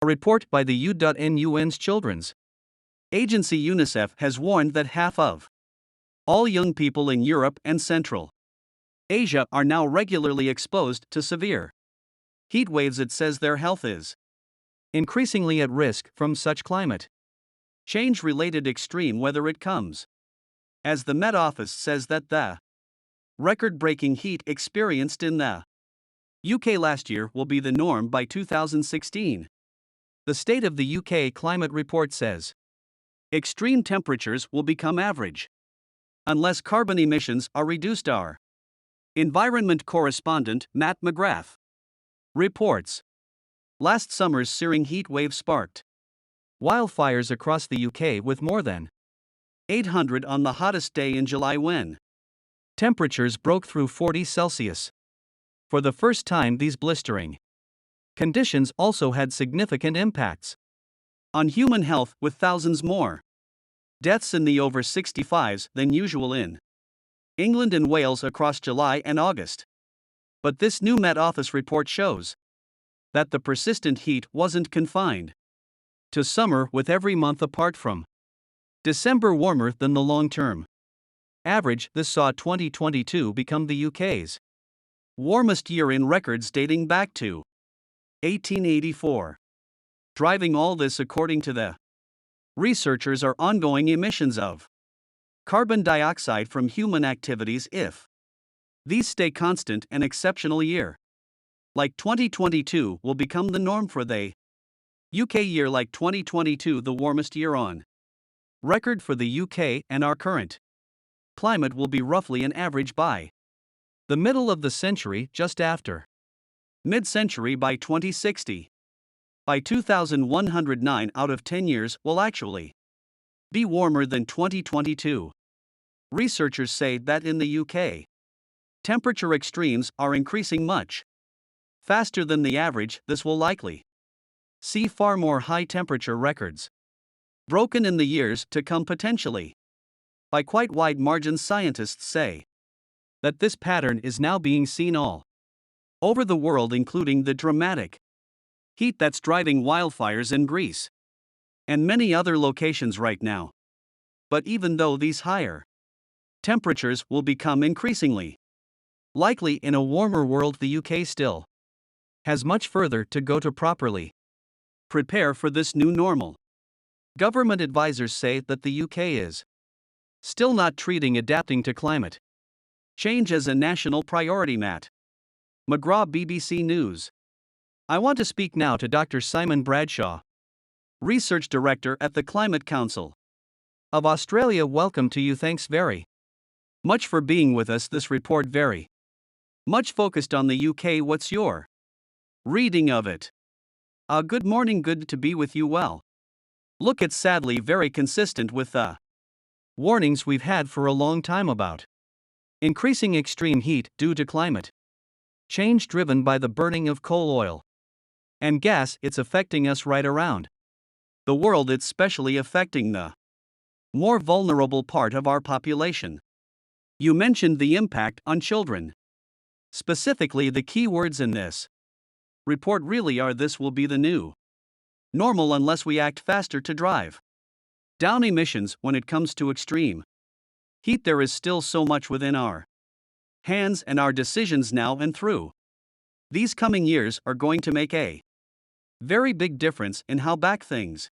A report by the UN's Children's Agency UNICEF has warned that half of all young people in Europe and Central Asia are now regularly exposed to severe heat waves. It says their health is increasingly at risk from such climate change related extreme weather. It comes as the Met Office says that the record breaking heat experienced in the UK last year will be the norm by 2016. The State of the UK Climate Report says extreme temperatures will become average unless carbon emissions are reduced. Our environment correspondent Matt McGrath reports last summer's searing heat wave sparked wildfires across the UK, with more than 800 on the hottest day in July when temperatures broke through 40 Celsius. For the first time, these blistering conditions also had significant impacts on human health, with thousands more deaths in the over 65s than usual in England and Wales across July and August. But this new Met Office report shows that the persistent heat wasn't confined to summer, with every month apart from December warmer than the long-term average. This saw 2022 become the UK's warmest year in records dating back to 1884. Driving all this, according to the researchers, are ongoing emissions of carbon dioxide from human activities. If these stay constant, an exceptional year like 2022 will become the norm for the UK. Year like 2022, the warmest year on record for the UK, and our current climate will be roughly an average by the middle of the century, just after mid-century by 2060. By 2109, out of 10 years will actually be warmer than 2022. Researchers say that in the UK, temperature extremes are increasing much faster than the average. This will likely see far more high temperature records broken in the years to come, potentially by quite wide margins. Scientists say that this pattern is now being seen all over the world, including the dramatic heat that's driving wildfires in Greece and many other locations right now. But even though these higher temperatures will become increasingly likely in a warmer world, the UK still has much further to go to properly prepare for this new normal. Government advisors say that the UK is still not treating adapting to climate change as a national priority. Matt McGrath, BBC News. I want to speak now to Dr. Simon Bradshaw, Research Director at the Climate Council of Australia. Welcome to you. Thanks very much for being with us. This report very much focused on the UK. What's your reading of it? Good morning, good to be with you. Well, look, it's sadly very consistent with the warnings we've had for a long time about increasing extreme heat due to climate change driven by the burning of coal, oil, and gas. It's affecting us right around the world. It's especially affecting the more vulnerable part of our population. You mentioned the impact on children. Specifically, the key words in this report really are this will be the new normal unless we act faster to drive down emissions. When it comes to extreme heat, there is still so much within our hands, and our decisions now and through these coming years are going to make a very big difference in how back things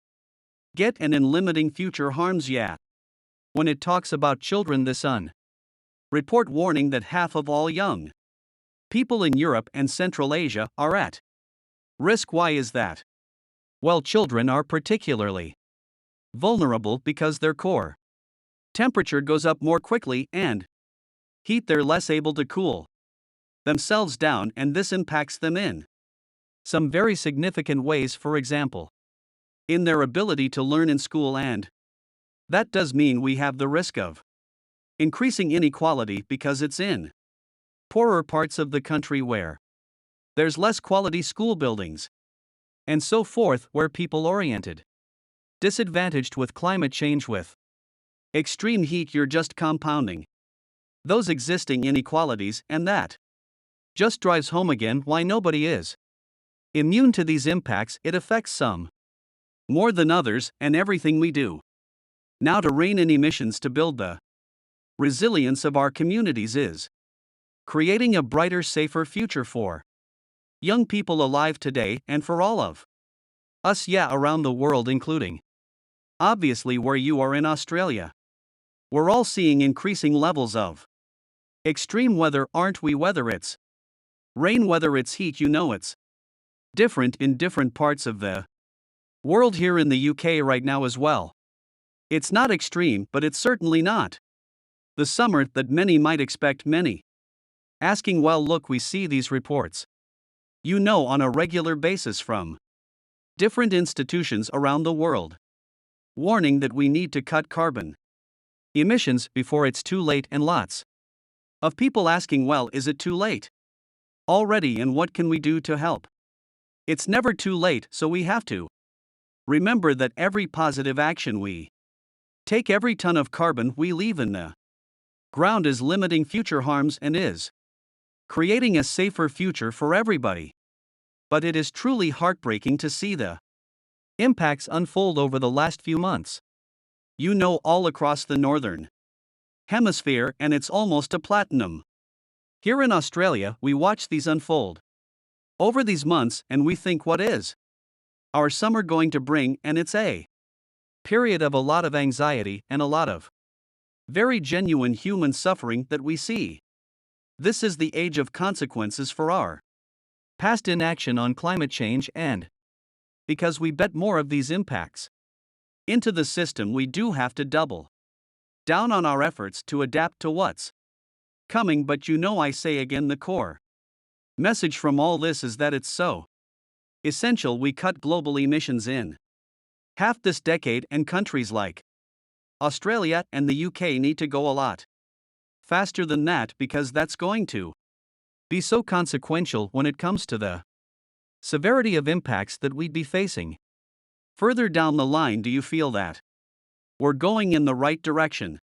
get and in limiting future harms. Yeah. When it talks about children, the Sun report warning that half of all young people in Europe and Central Asia are at risk. Why is that? Well, children are particularly vulnerable because their core temperature goes up more quickly, and heat they're less able to cool themselves down, and this impacts them in some very significant ways. For example, in their ability to learn in school, and that does mean we have the risk of increasing inequality because it's in poorer parts of the country where there's less quality school buildings and so forth, where people oriented disadvantaged with climate change. With extreme heat, you're just compounding those existing inequalities, and that just drives home again why nobody is Immune to these impacts, it affects some more than others, and everything we do now to rein in emissions to build the resilience of our communities is creating a brighter, safer future for young people alive today and for all of us, around the world, including obviously where you are in Australia. We're all seeing increasing levels of extreme weather, aren't we? Whether it's rain, whether it's heat, it's different in different parts of the world. Here in the UK right now as well, it's not extreme, but it's certainly not the summer that many might expect. Many asking, well, look, we see these reports, on a regular basis from different institutions around the world, warning that we need to cut carbon emissions before it's too late, and lots of people asking, well, is it too late already, and what can we do to help? It's never too late, so we have to remember that every positive action we take, every ton of carbon we leave in the ground, is limiting future harms and is creating a safer future for everybody. But it is truly heartbreaking to see the impacts unfold over the last few months. All across the northern hemisphere, and it's almost a platinum. Here in Australia, we watch these unfold over these months, and we think, what is our summer going to bring? And it's a period of a lot of anxiety and a lot of very genuine human suffering that we see. This is the age of consequences for our past inaction on climate change, and because we bet more of these impacts into the system, we do have to double down on our efforts to adapt to what's coming. But I say again, the core message from all this is that it's so essential we cut global emissions in half this decade, and countries like Australia and the UK need to go a lot faster than that, because that's going to be so consequential when it comes to the severity of impacts that we'd be facing further down the line. Do you feel that we're going in the right direction?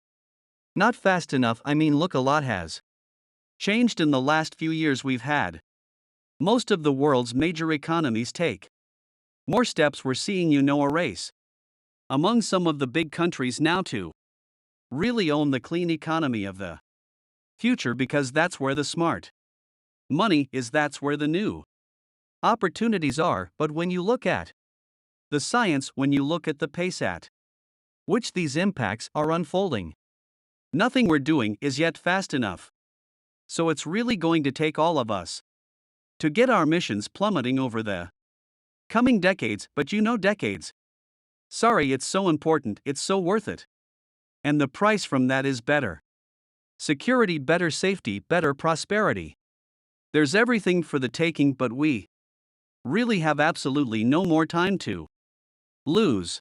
Not fast enough. Look, a lot has changed in the last few years. We've had most of the world's major economies take more steps. We're seeing, a race among some of the big countries now to really own the clean economy of the future, because that's where the smart money is, that's where the new opportunities are. But when you look at the science, when you look at the pace at which these impacts are unfolding, nothing we're doing is yet fast enough. So it's really going to take all of us to get our emissions plummeting over the coming decades. But decades. Sorry, it's so important, it's so worth it. And the price from that is better security, better safety, better prosperity. There's everything for the taking, but we really have absolutely no more time to lose.